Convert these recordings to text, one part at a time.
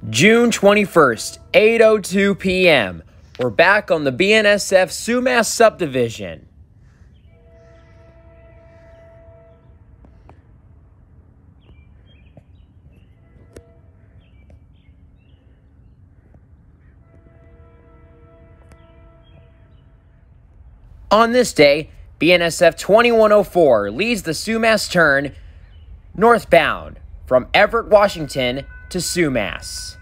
June 21st, 8:02 p.m. We're back on the BNSF Sumas subdivision. On this day, BNSF 2104 leads the Sumas turn northbound from Everett, Washington to Sumas.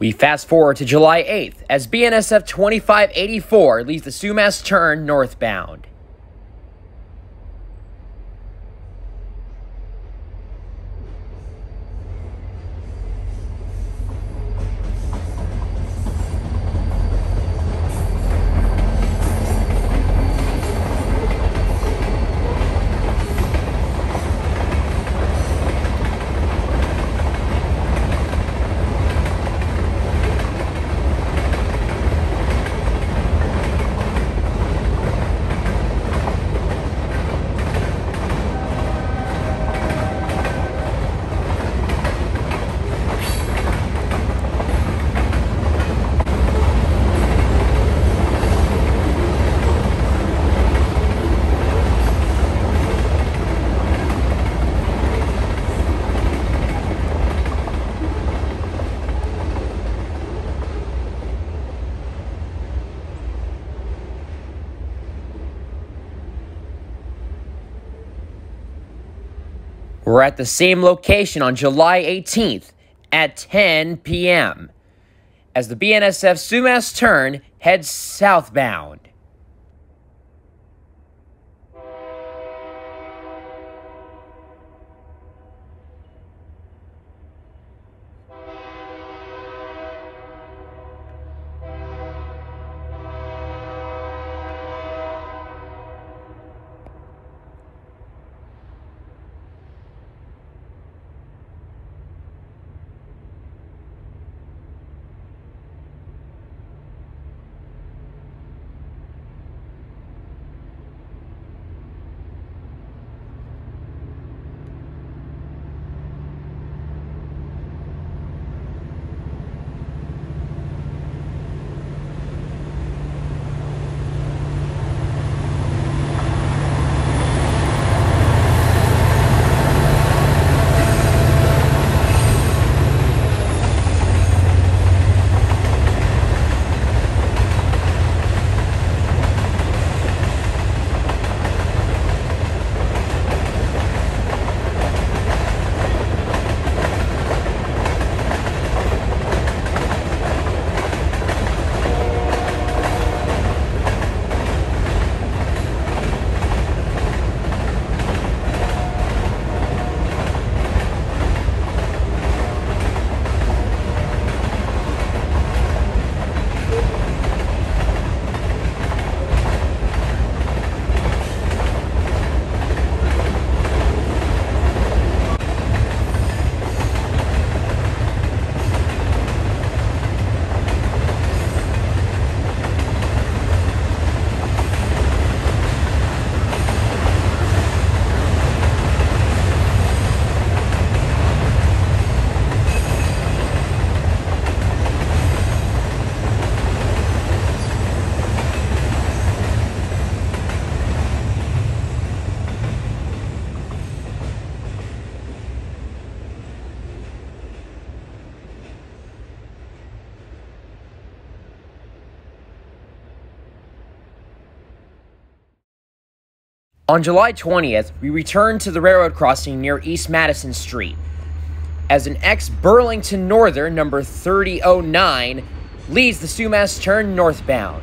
We fast forward to July 8th as BNSF 2584 leads the Sumas turn northbound. We're at the same location on July 18th at 10 p.m. as the BNSF Sumas turn heads southbound. On July 20th, we returned to the railroad crossing near East Madison Street as an ex-Burlington Northern number 3009 leads the Sumas turn northbound.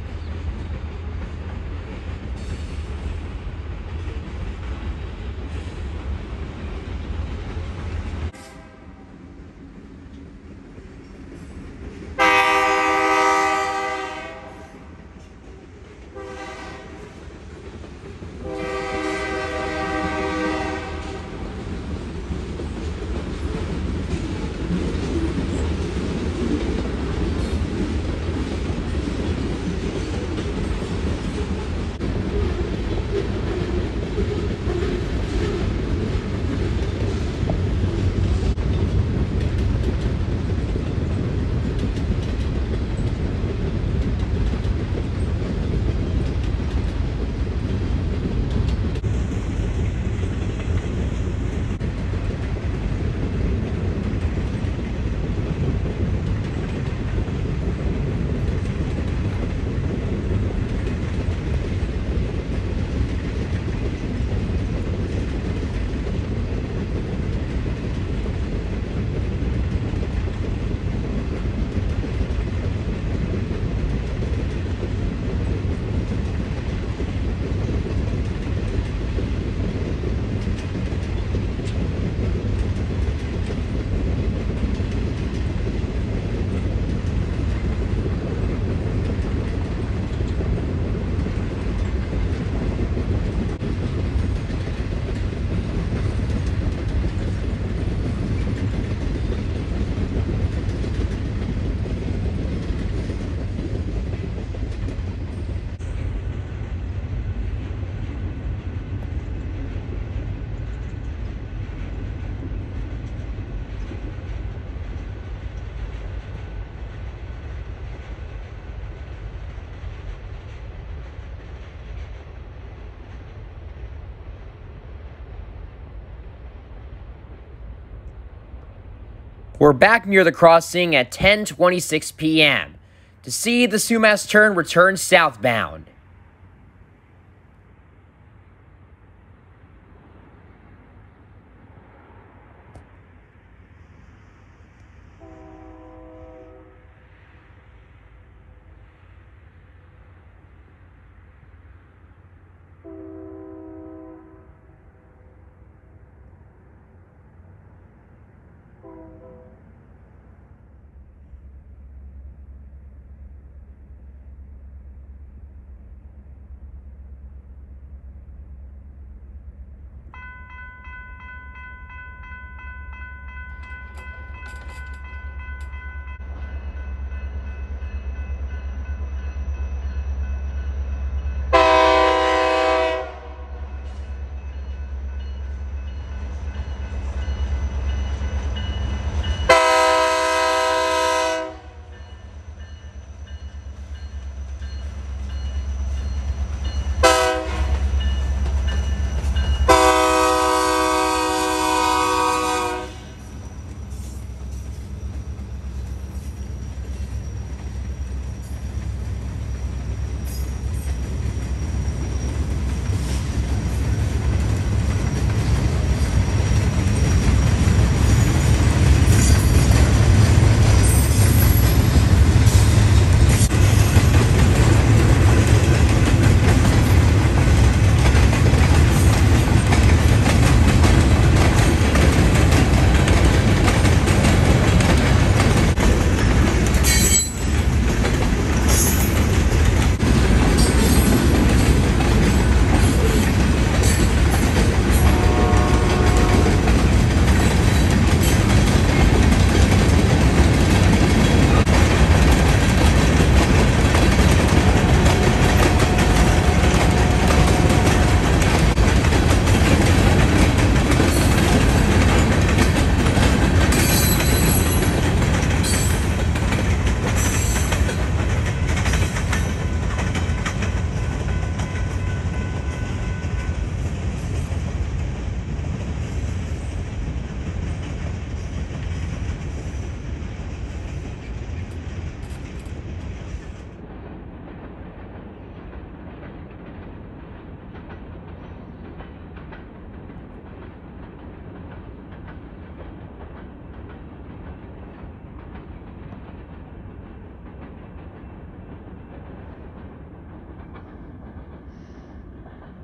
We're back near the crossing at 10:26 p.m. to see the Sumas turn return southbound.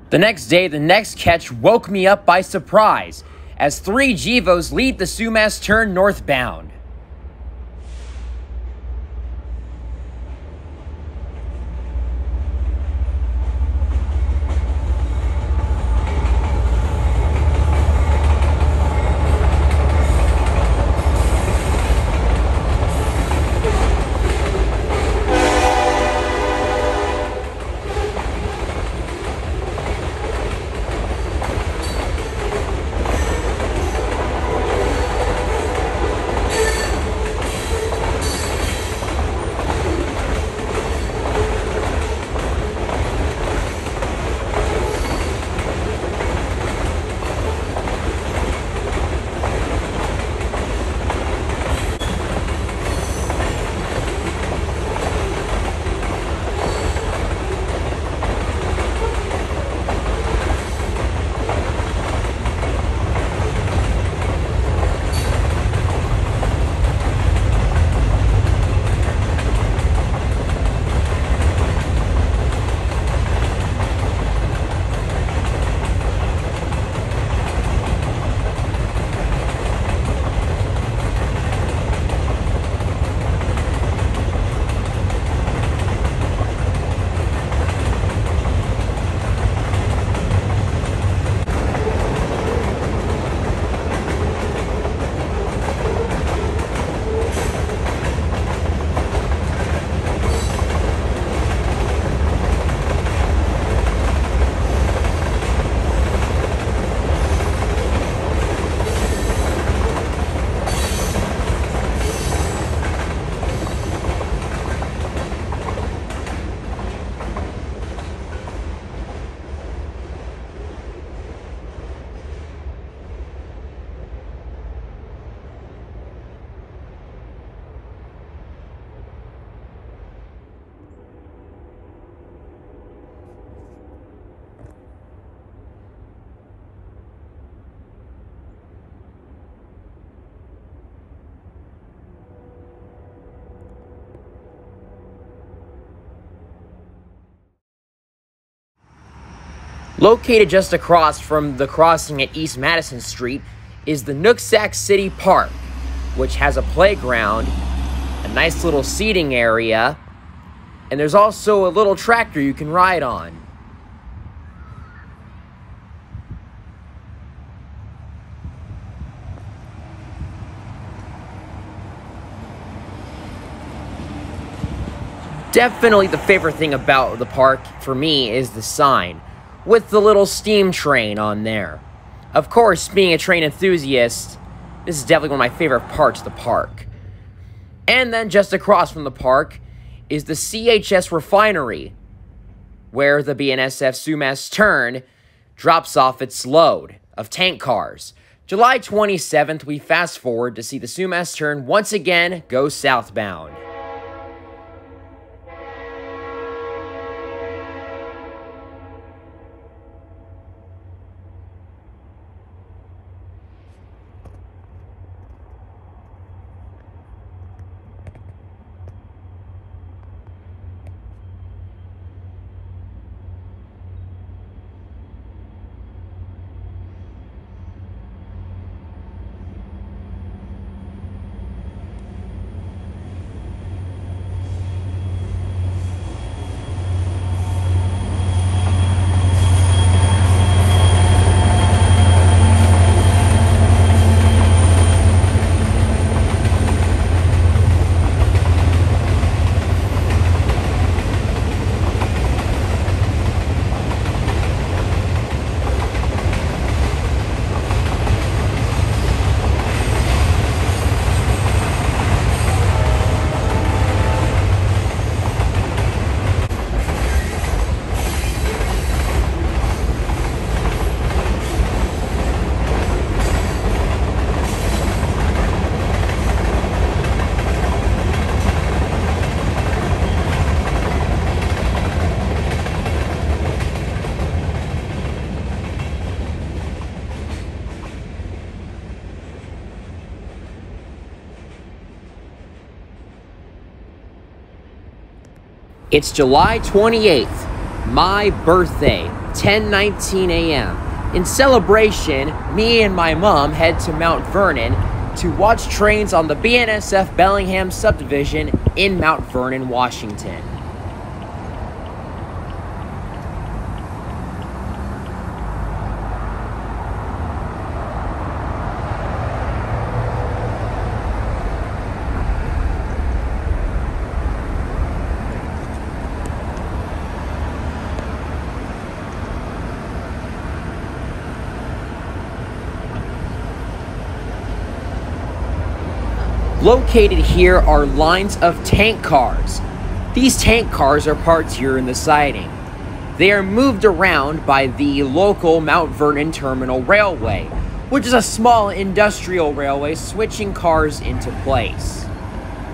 The next day, the next catch woke me up by surprise, as 3 Gevos lead the Sumas turn northbound. Located just across from the crossing at East Madison Street is the Nooksack City Park, which has a playground, a nice little seating area, and there's also a little tractor you can ride on. Definitely the favorite thing about the park for me is the sign, with the little steam train on there. Of course, being a train enthusiast, this is definitely one of my favorite parts of the park. And then just across from the park is the CHS refinery, where the BNSF Sumas Tern drops off its load of tank cars. July 27th, we fast forward to see the Sumas Tern once again go southbound. It's July 28th, my birthday. 10:19 a.m. In celebration, me and my mom head to Mount Vernon to watch trains on the BNSF Bellingham subdivision in Mount Vernon, Washington. Located here are lines of tank cars. These tank cars are parked here in the siding. They are moved around by the local Mount Vernon Terminal Railway, which is a small industrial railway switching cars into place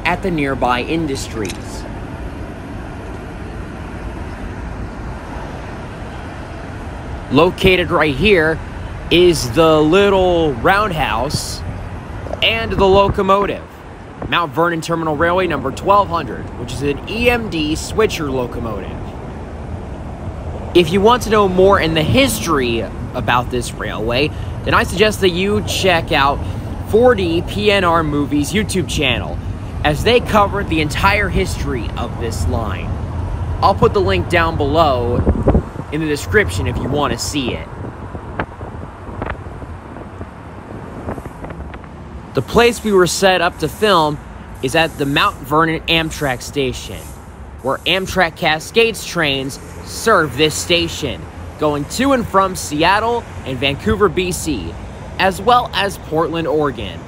at the nearby industries. Located right here is the little roundhouse and the locomotive. Mount Vernon Terminal Railway number 1200, which is an EMD switcher locomotive. If you want to know more in the history about this railway, then I suggest that you check out 4D PNR Movies YouTube channel, as they cover the entire history of this line. I'll put the link down below in the description if you want to see it. The place we were set up to film is at the Mount Vernon Amtrak station, where Amtrak Cascades trains serve this station, going to and from Seattle and Vancouver, BC, as well as Portland, Oregon.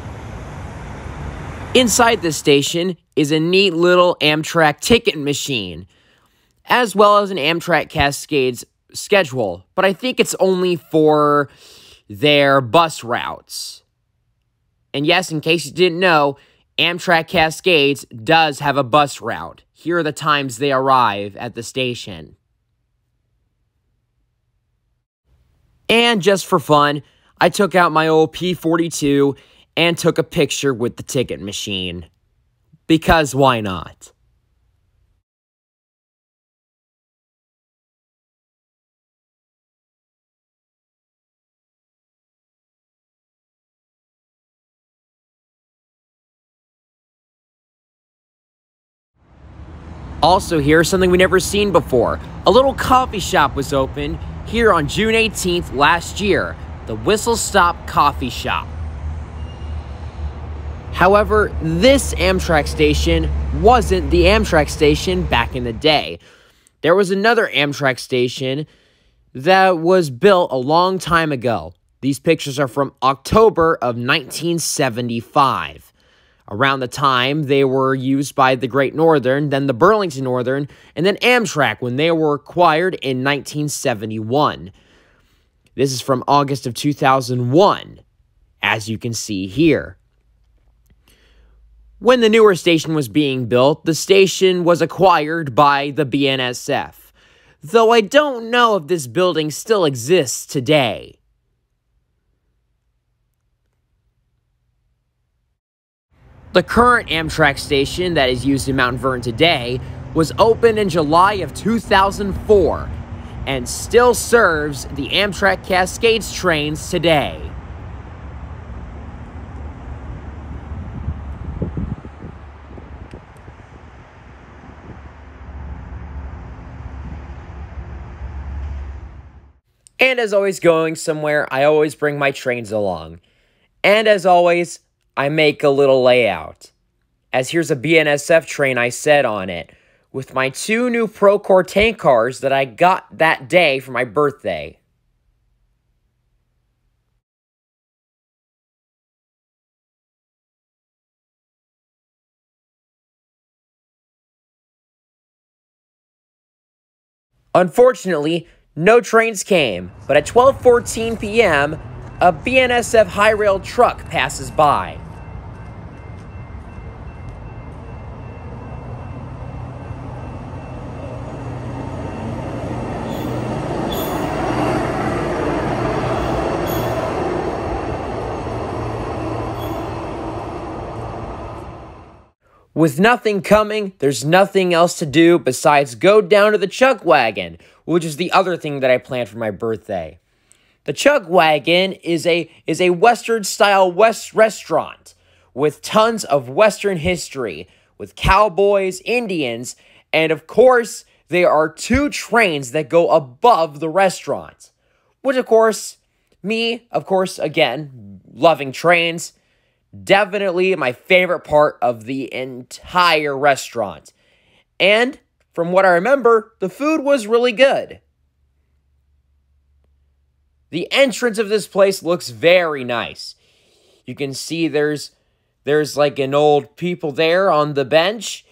Inside this station is a neat little Amtrak ticket machine, as well as an Amtrak Cascades schedule, but I think it's only for their bus routes. And yes, in case you didn't know, Amtrak Cascades does have a bus route. Here are the times they arrive at the station. And just for fun, I took out my old P42 and took a picture with the ticket machine. Because why not? Also here, something we never seen before. A little coffee shop was opened here on June 18th last year, the Whistle Stop Coffee Shop. However, this Amtrak station wasn't the Amtrak station back in the day. There was another Amtrak station that was built a long time ago. These pictures are from October of 1975. Around the time they were used by the Great Northern, then the Burlington Northern, and then Amtrak when they were acquired in 1971. This is from August of 2001, as you can see here. When the newer station was being built, the station was acquired by the BNSF, though I don't know if this building still exists today. The current Amtrak station that is used in Mount Vernon today was opened in July of 2004 and still serves the Amtrak Cascades trains today. And as always, going somewhere, I always bring my trains along. And as always, I make a little layout, as here's a BNSF train I set on it, with my 2 new Procore tank cars that I got that day for my birthday. Unfortunately, no trains came, but at 12:14 p.m., a BNSF high rail truck passes by. With nothing coming, there's nothing else to do besides go down to the Chuckwagon, which is the other thing that I planned for my birthday. The Chuckwagon is a Western-style restaurant with tons of Western history, with cowboys, Indians, and of course, there are 2 trains that go above the restaurant. Which, of course, again, loving trains, definitely my favorite part of the entire restaurant. And from what I remember, the food was really good. The entrance of this place looks very nice. You can see there's like an old people there on the bench.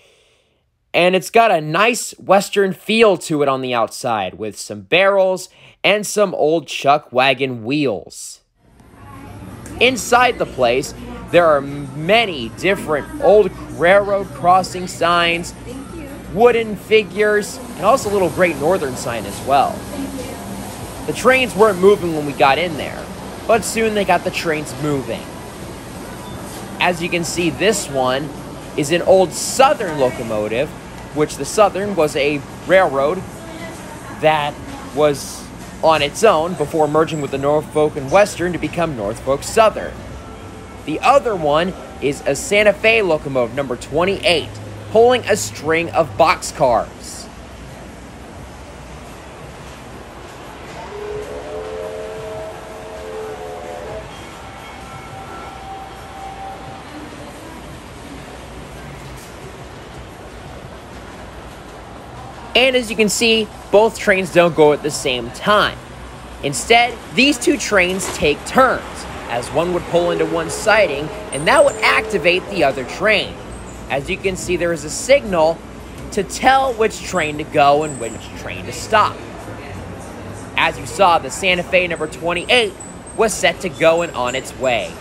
And it's got a nice Western feel to it on the outside with some barrels and some old Chuckwagon wheels. Inside the place, there are many different old railroad crossing signs, wooden figures, and also a little Great Northern sign as well. The trains weren't moving when we got in there, but soon they got the trains moving. As you can see, this one is an old Southern locomotive, which the Southern was a railroad that was on its own before merging with the Norfolk and Western to become Norfolk Southern. The other one is a Santa Fe locomotive, number 28, pulling a string of boxcars. And as you can see, both trains don't go at the same time. Instead, these 2 trains take turns, as one would pull into one siding, and that would activate the other train. As you can see, there is a signal to tell which train to go and which train to stop. As you saw, the Santa Fe number 28 was set to go and on its way.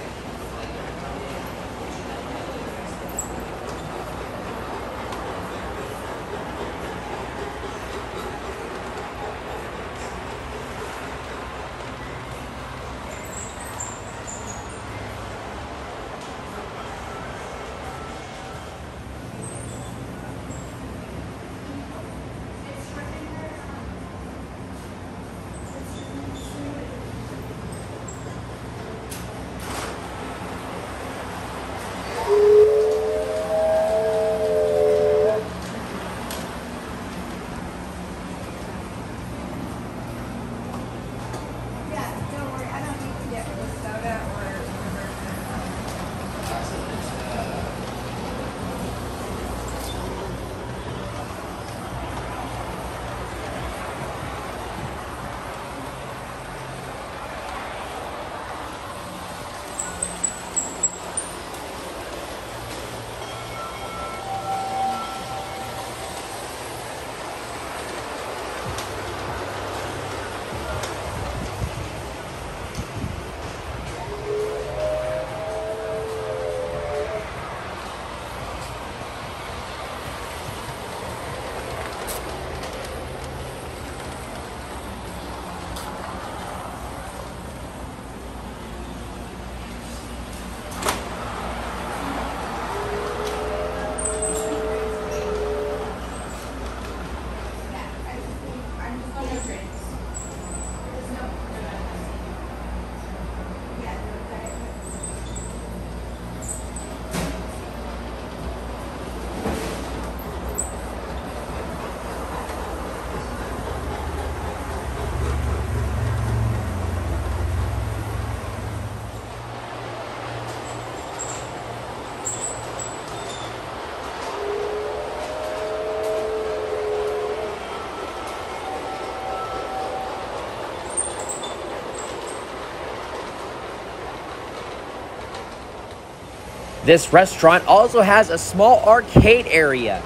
This restaurant also has a small arcade area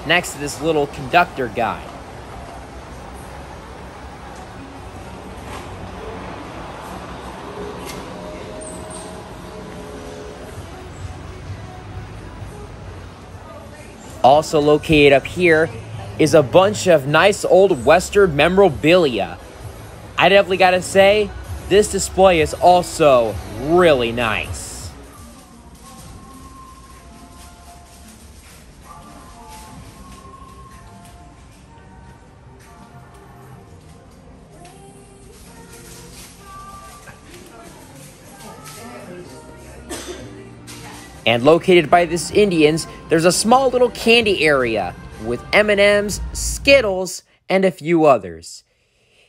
next to this little conductor guy. Also located up here is a bunch of nice old Western memorabilia. I definitely gotta say, this display is also really nice. And located by these Indians, there's a small little candy area with M&Ms, Skittles, and a few others.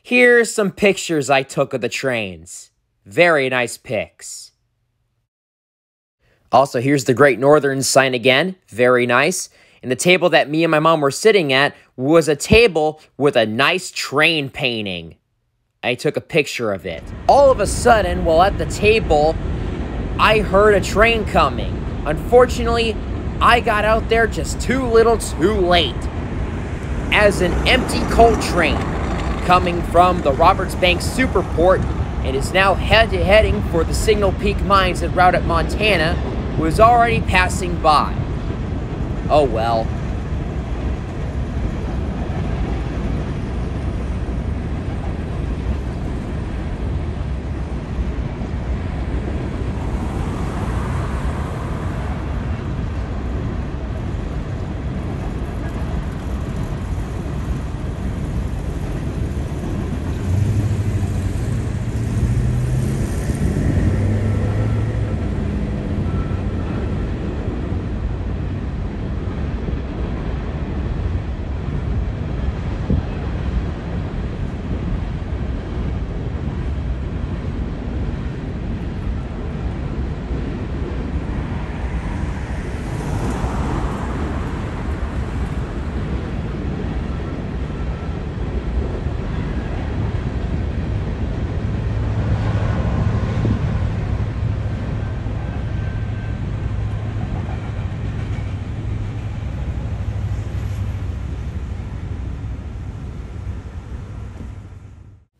Here's some pictures I took of the trains. Very nice pics. Also, here's the Great Northern sign again. Very nice. And the table that me and my mom were sitting at was a table with a nice train painting. I took a picture of it. All of a sudden, while at the table, I heard a train coming. Unfortunately, I got out there just too little too late. As an empty coal train coming from the Roberts Bank Superport and is now heading for the Signal Peak Mines en route at Montana was already passing by. Oh well.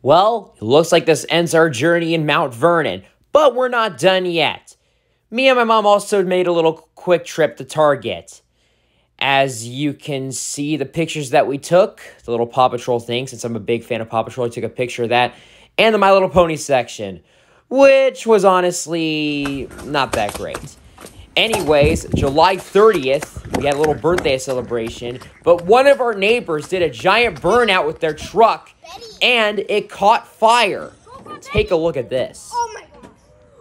Well, it looks like this ends our journey in Mount Vernon, but we're not done yet. Me and my mom also made a little quick trip to Target. As you can see, the pictures that we took, the little Paw Patrol thing, since I'm a big fan of Paw Patrol, I took a picture of that, and the My Little Pony section, which was honestly not that great. Anyways, July 30th, we had a little birthday celebration, but one of our neighbors did a giant burnout with their truck, and it caught fire. Take a look at this. Oh my gosh.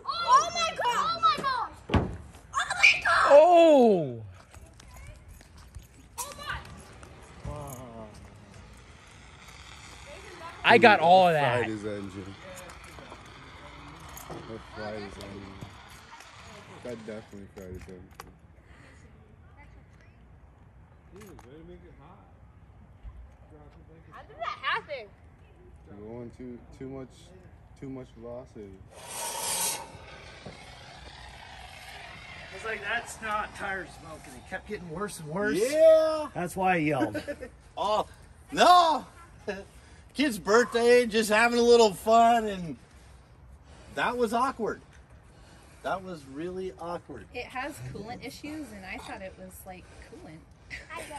Oh my god. Oh my gosh. Oh my god. Oh! Oh my. I got all of that. Fried his engine. That fried his engine. That definitely fried his engine. How did that happen? You're going too much velocity. I was like, that's not tire smoke, and it kept getting worse and worse. Yeah. That's why I yelled. Oh, no. Kid's birthday, just having a little fun, and that was awkward. That was really awkward. It has coolant issues, and I thought it was like coolant.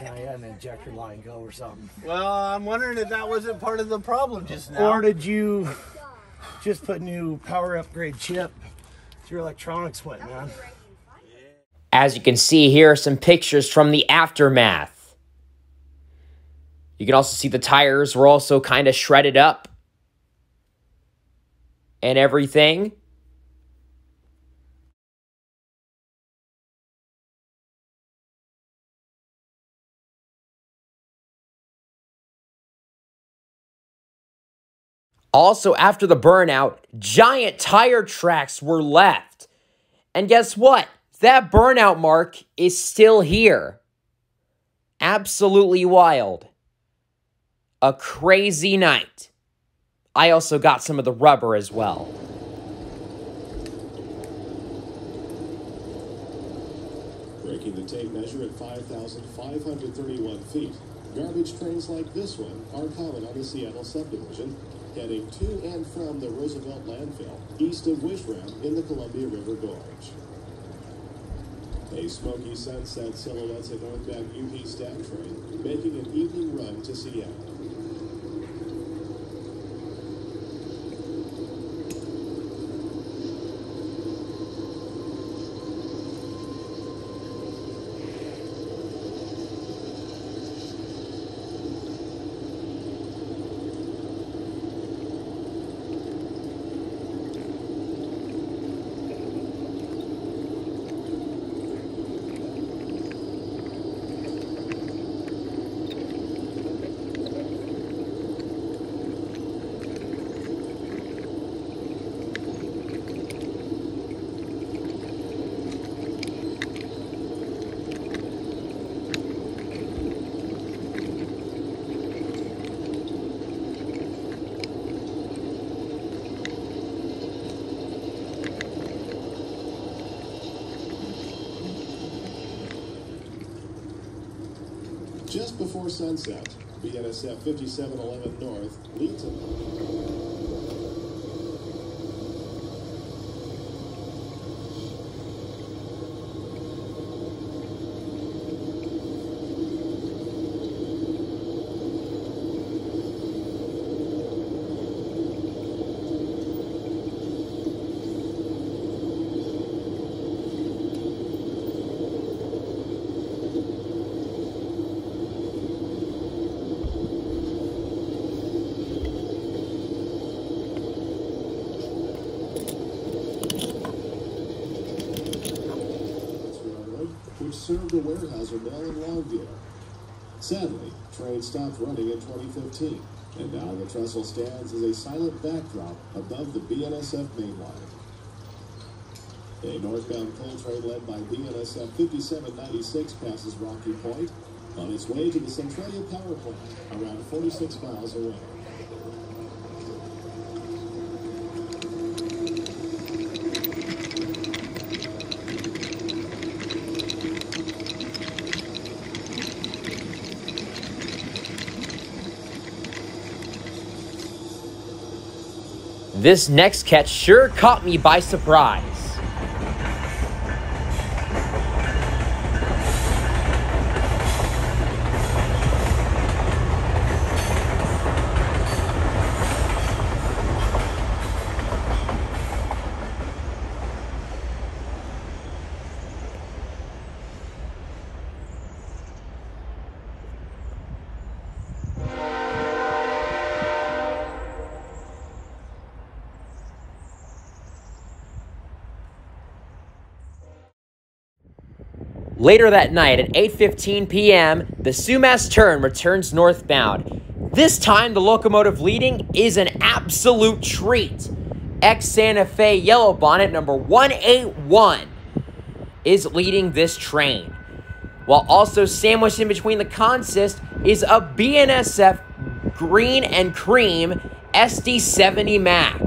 Yeah, I had an injector line go or something. Well, I'm wondering if that wasn't part of the problem just now. Or did you just put new power upgrade chip? Your electronics went, man. As you can see, here are some pictures from the aftermath. You can also see the tires were also kind of shredded up and everything. Also, after the burnout, giant tire tracks were left. And guess what? That burnout mark is still here. Absolutely wild. A crazy night. I also got some of the rubber as well. Breaking the tape measure at 5,531 feet. Garbage trains like this one are common on the Seattle subdivision, heading to and from the Roosevelt landfill, east of Wishram in the Columbia River Gorge. A smoky sunset silhouettes a northbound UP staff train, making an evening run to Seattle. just before sunset, BNSF 5711 North leads which served a Weyerhaeuser mill in Longview. Sadly, train stopped running in 2015, and now the trestle stands as a silent backdrop above the BNSF main line. A northbound coal train led by BNSF 5796 passes Rocky Point on its way to the Centralia Power Plant, around 46 miles away. This next catch sure caught me by surprise. Later that night at 8:15 p.m., the Sumas turn returns northbound. This time, the locomotive leading is an absolute treat. Ex-Santa Fe Yellow Bonnet number 181 is leading this train. While also sandwiched in between the consist is a BNSF Green and Cream SD70 Mac.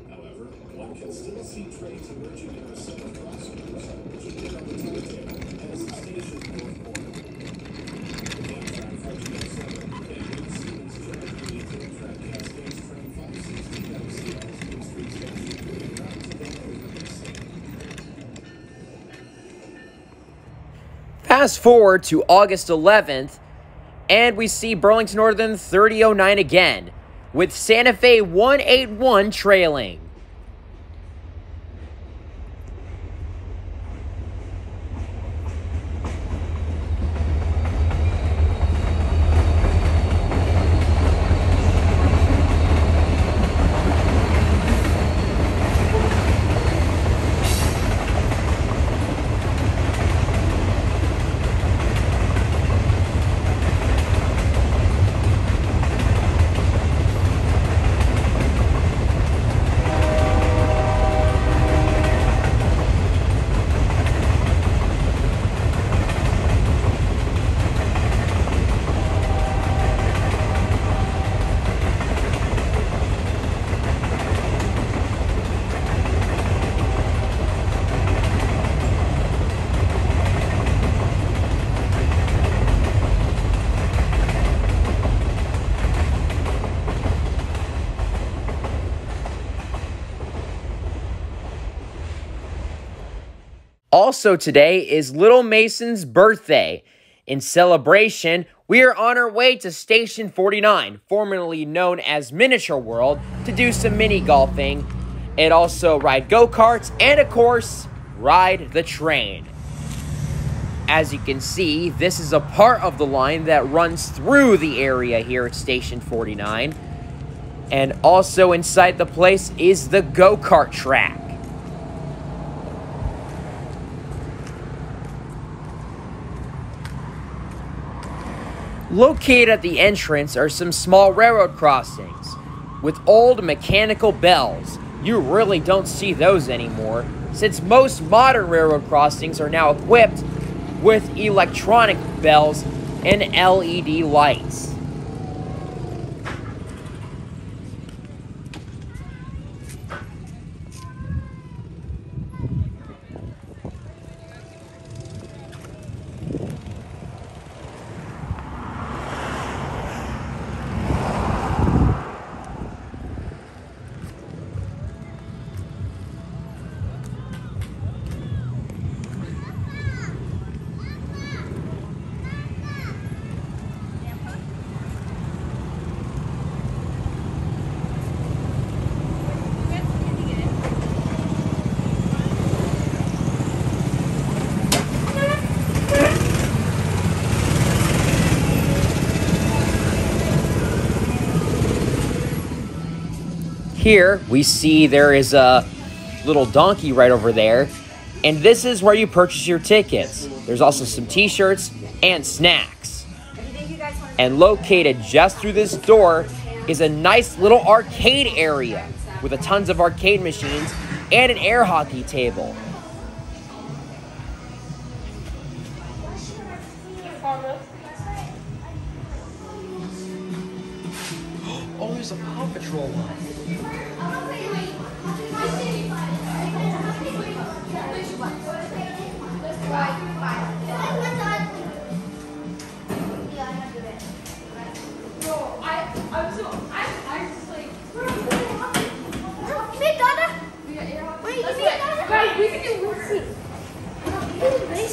However, one can still see trains emerging in our set of crossovers, which appear on the timetable as the station north corner. Amtrak 1407 and New Siemens General Amtrak Cascades Train 560 MCLs Main Street Station moving round to the over. Fast forward to August 11th, And we see Burlington Northern 3009 again, with Santa Fe 181 trailing. Also today is Little Mason's birthday. In celebration, we are on our way to Station 49, formerly known as Miniature World, to do some mini golfing and also ride go-karts and, of course, ride the train. As you can see, this is a part of the line that runs through the area here at Station 49. And also inside the place is the go-kart track. Located at the entrance are some small railroad crossings with old mechanical bells. You really don't see those anymore, since most modern railroad crossings are now equipped with electronic bells and LED lights. Here, we see there is a little donkey right over there, and this is where you purchase your tickets. There's also some t-shirts and snacks. And located just through this door is a nice little arcade area with a tons of arcade machines and an air hockey table. Oh, there's a Paw Patrol one.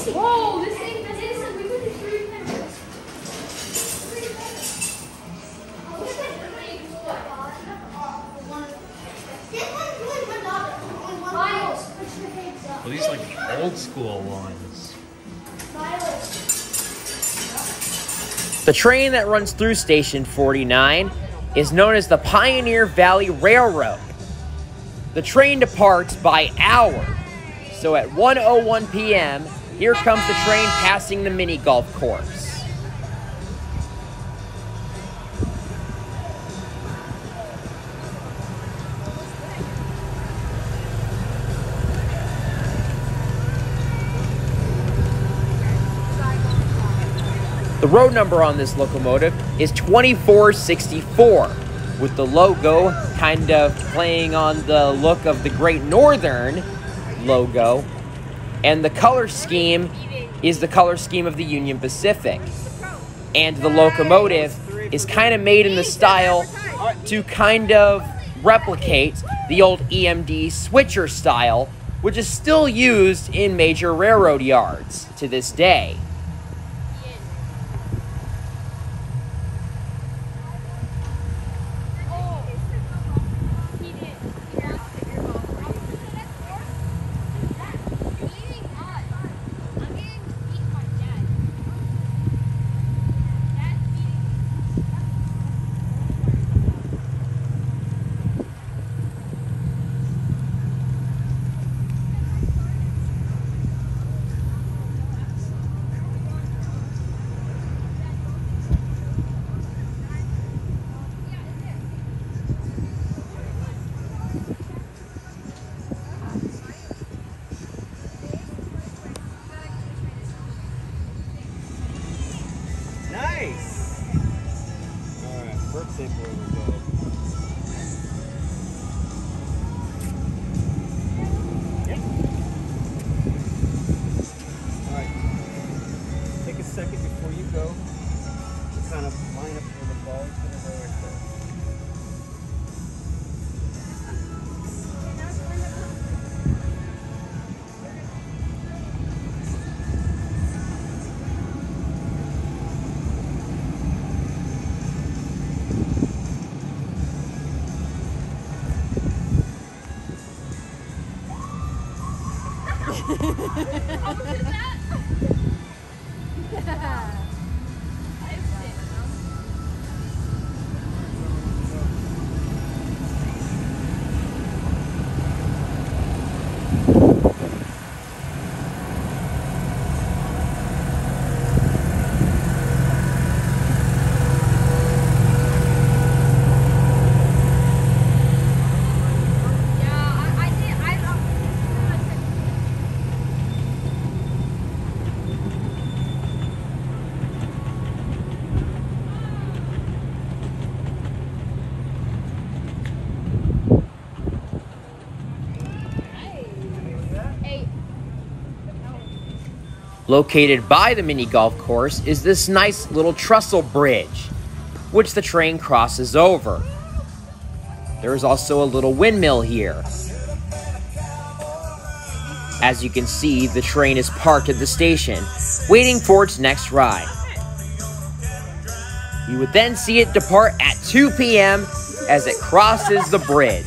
Whoa, this thing is we could do 3 members. Well, these like old school ones. The train that runs through Station 49 is known as the Pioneer Valley Railroad. The train departs by hour. So at 1:01 p.m., here comes the train passing the mini golf course. The road number on this locomotive is 2464, with the logo kind of playing on the look of the Great Northern logo, and the color scheme is the color scheme of the Union Pacific. And the locomotive is kind of made in the style to kind of replicate the old EMD switcher style, which is still used in major railroad yards to this day. Located by the mini golf course is this nice little trestle bridge, which the train crosses over. There is also a little windmill here. As you can see, the train is parked at the station, waiting for its next ride. You would then see it depart at 2 p.m. as it crosses the bridge.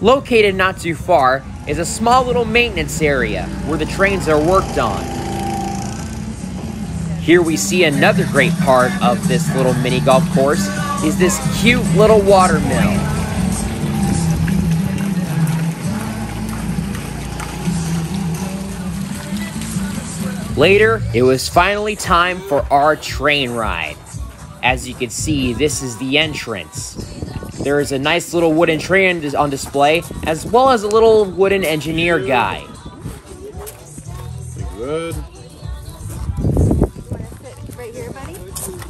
Located not too far is a small little maintenance area where the trains are worked on. Here we see another great part of this little mini golf course is this cute little water mill. Later, it was finally time for our train ride. As you can see, this is the entrance. There is a nice little wooden train on display, as well as a little wooden engineer guy. Good. Right here, buddy?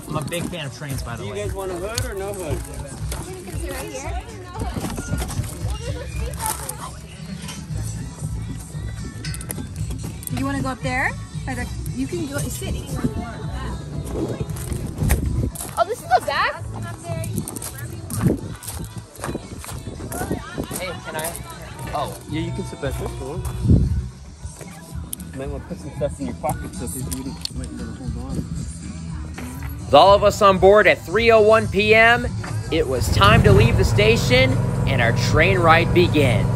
I'm a big fan of trains, by the way. You guys want a hood or no hood? You can sit right here. You want to go up there? You can go sit anywhere you want. Oh, this is the back? Hey, can I? Oh. Yeah, you can sit back there for one. You might want to put some stuff in your pocket so if you might be able to hold on. With all of us on board at 3:01 p.m., it was time to leave the station and our train ride begins.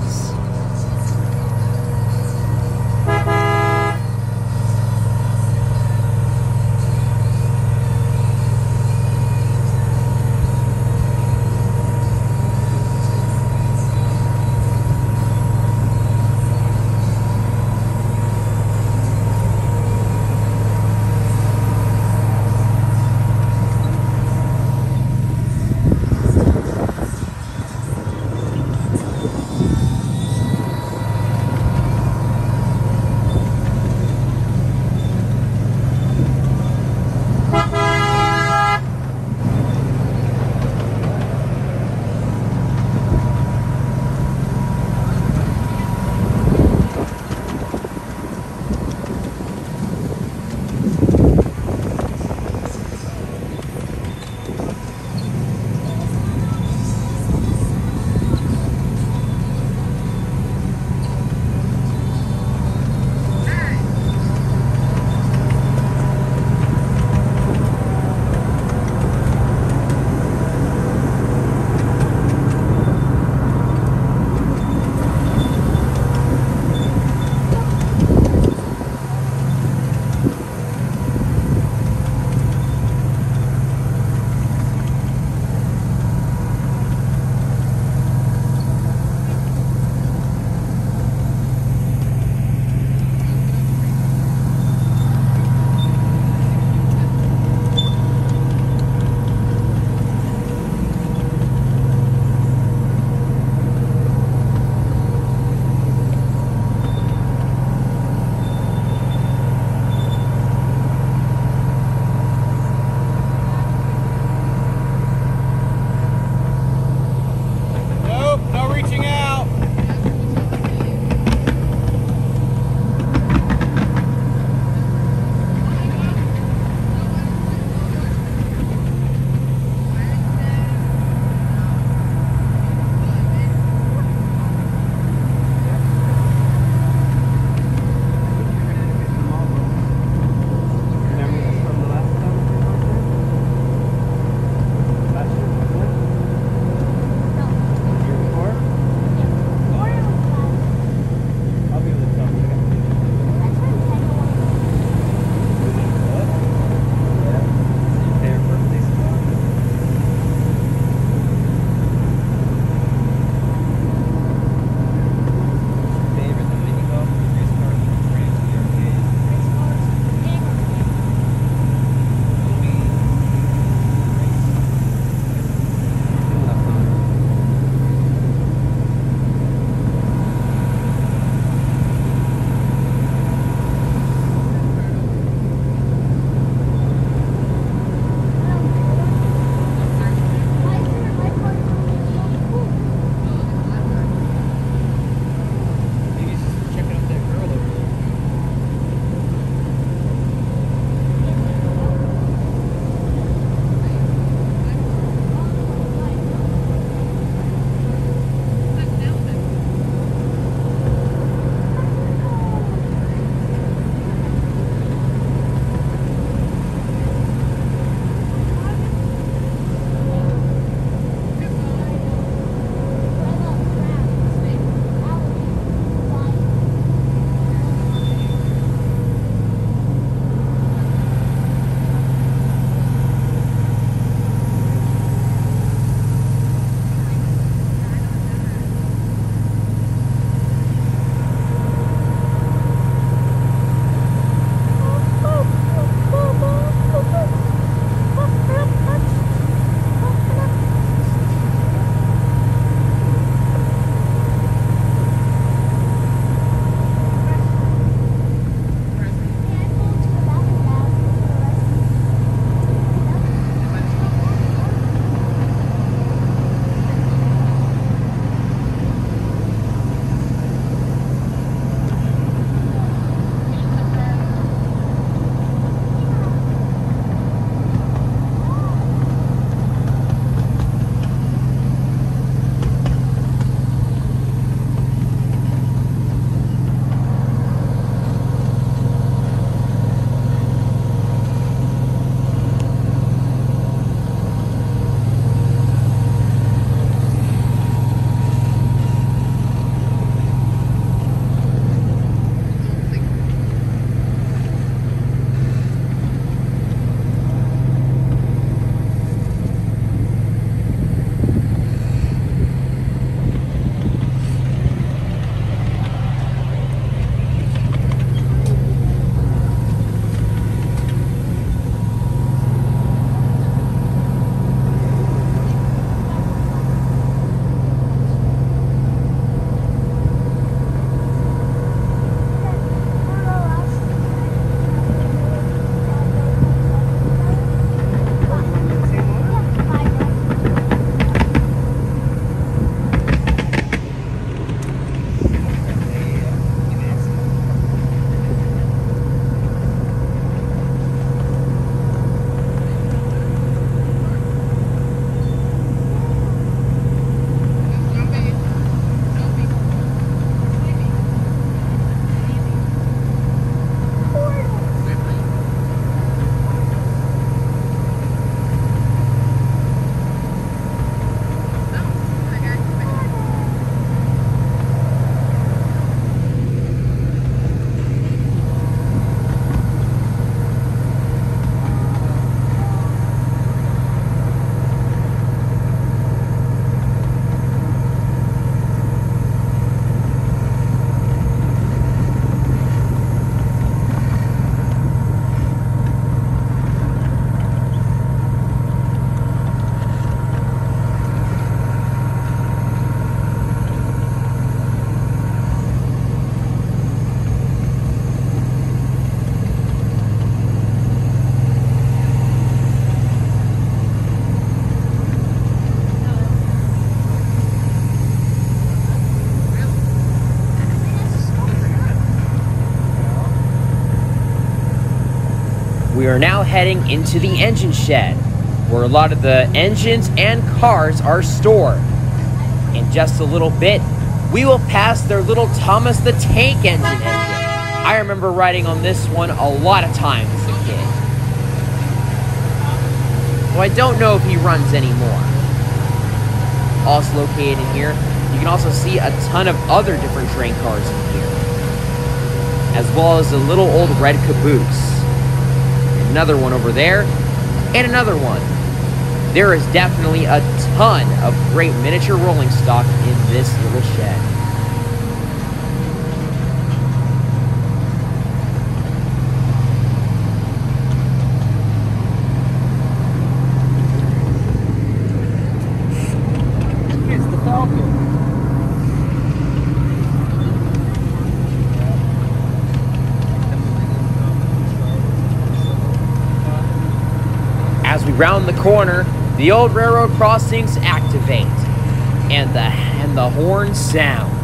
We are now heading into the engine shed, where a lot of the engines and cars are stored. In just a little bit, we will pass their little Thomas the Tank Engine. I remember riding on this one a lot of times as a kid. Though I don't know if he runs anymore. Also located in here, you can also see a ton of other different train cars in here, as well as a little old red caboose. Another one over there, and another one. There is definitely a ton of great miniature rolling stock in this little shed. It's the Falcon. As we round the corner, the old railroad crossings activate, and the horn sounds.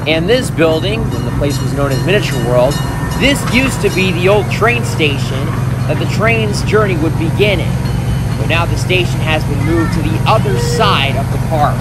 And this building, when the place was known as Miniature World, this used to be the old train station that the train's journey would begin in. But now the station has been moved to the other side of the park.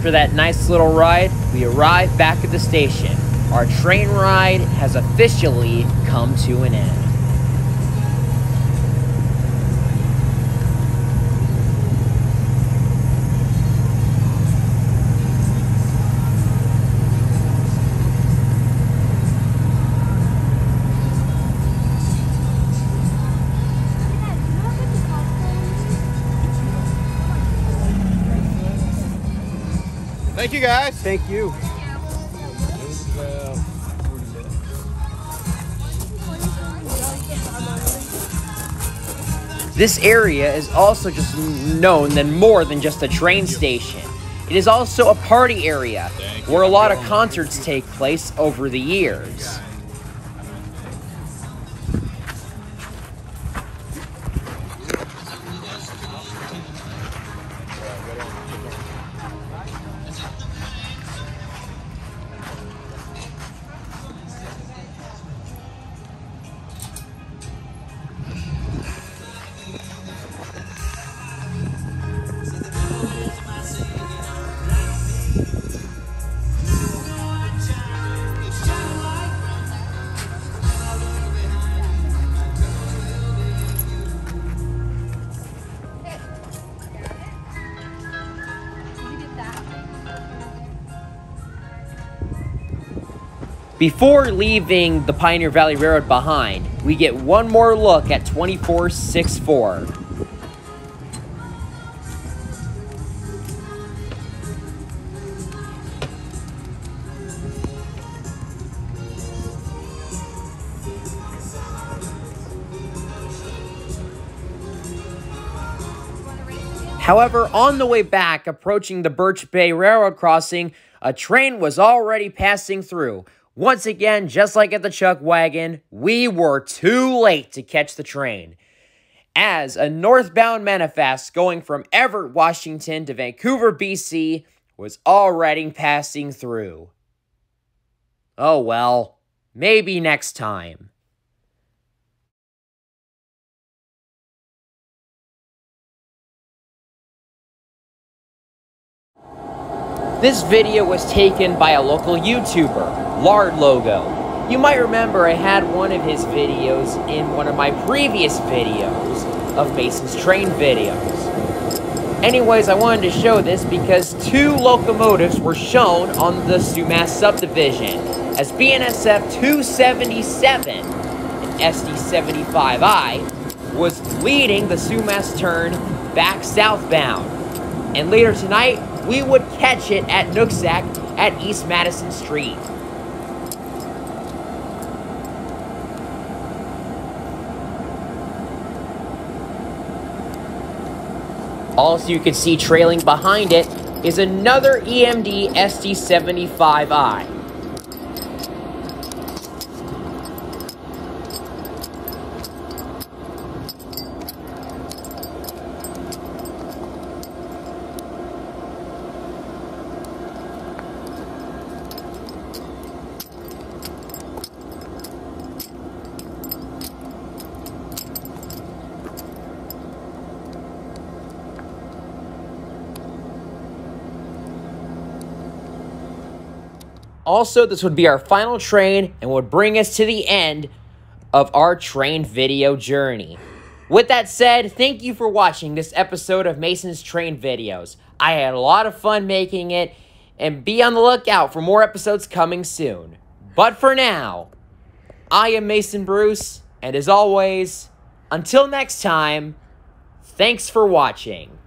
after that nice little ride, we arrive back at the station. Our train ride has officially come to an end. Thank you, guys. Thank you. This area is also just known than more than just a train station. It is also a party area where a lot of concerts take place over the years. Before leaving the Pioneer Valley Railroad behind, we get one more look at 2464. However, on the way back, approaching the Birch Bay Railroad crossing, a train was already passing through. Once again, just like at the Chuckwagon, we were too late to catch the train, as a northbound manifest going from Everett, Washington to Vancouver, BC was already passing through. Oh well, maybe next time. This video was taken by a local YouTuber, Lard Logo. You might remember I had one of his videos in one of my previous videos of Mason's train videos. Anyways, I wanted to show this because two locomotives were shown on the Sumas subdivision, as BNSF 277 and SD75I was leading the Sumas turn back southbound. And later tonight, we would catch it at Nooksack at East Madison Street. Also, you can see trailing behind it is another EMD SD75I. Also, this would be our final train and would bring us to the end of our train video journey. With that said, thank you for watching this episode of Mason's Train Videos. I had a lot of fun making it, and be on the lookout for more episodes coming soon. But for now, I am Mason Bruce, and as always, until next time, thanks for watching.